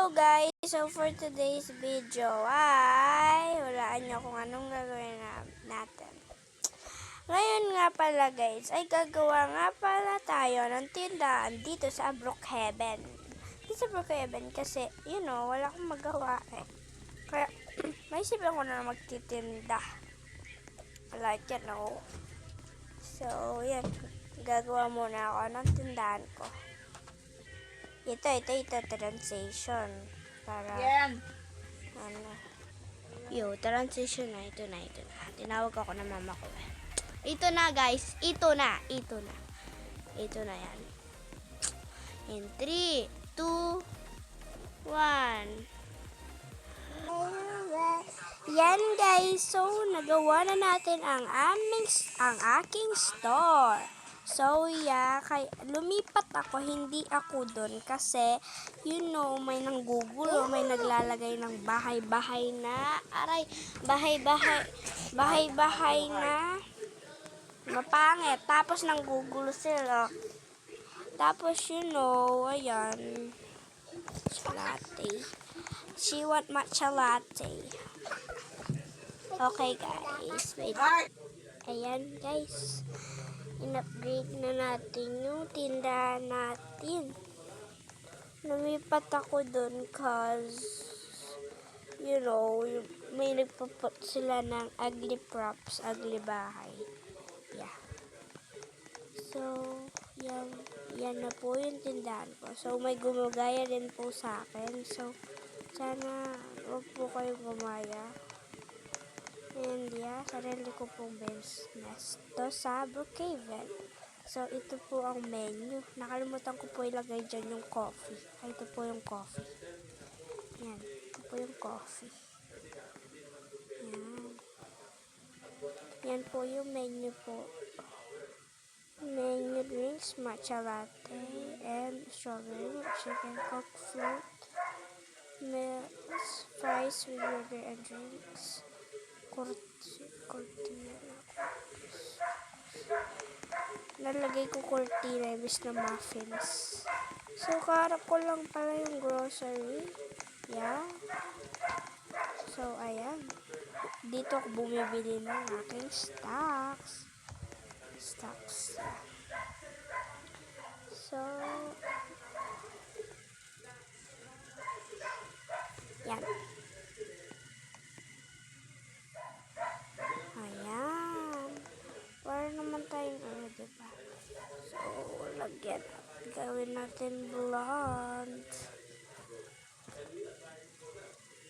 Hello guys! So for today's video ay walaan nyo kung anong gagawin natin. Ngayon nga pala guys ay gagawa nga pala tayo ng tindahan dito sa Brookhaven. Dito sa Brookhaven kasi wala akong magawa eh. Kaya maisipan ko na magtitinda. Like So yan, gagawa muna ako ng tindahan ko. Ito, transition. Para, transition na, ito na. Tinawag ako ng mama ko eh. Ito na guys, ito na yan. In 3, 2, 1. Yan guys, so nagawa na natin ang aking store. So, lumipat ako, hindi ako doon kasi, may nanggugulo, may naglalagay ng bahay-bahay na mapangit. Tapos, nanggugulo sila. Tapos, ayan, matcha latte. She want matcha latte. Okay, guys. Wait. Ayan, guys. In-upgrade na natin yung tindahan natin. Lumipat ako dun cause, may nagpuput sila ng ugly props, ugly bahay. Yeah. So, yan na po yung tindahan ko. So, may gumagaya din po sa akin. So, sana huwag po kayong gumaya. And sarili ko pong business to sa Brookhaven. So, ito po ang menu. Nakalimutan ko po ilagay dyan yung coffee. Ito po yung coffee. Yan. Ito po yung coffee. Yan. Yan po yung menu po. Menu drinks, matcha latte, and strawberry, chicken, cooked fruit, meals, fries with burger and drinks. Cortina. Nalagay ko cortina imbis na muffins. So, kaharap ko lang pala yung grocery. Yeah. So, ayan. Dito ako bumibili ng aking stocks. So, yan. Ayan. Para naman tayong diba? So, lagyan. Gawin natin blonde.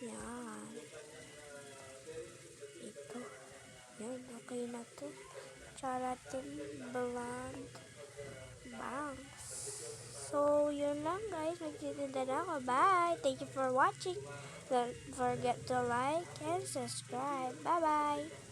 Yan. Ito. Yan, okay na to. Tsara natin blonde bangs. So, yun lang guys. Magtitinda na ako. Bye! Thank you for watching. Don't forget to like and subscribe. Bye-bye!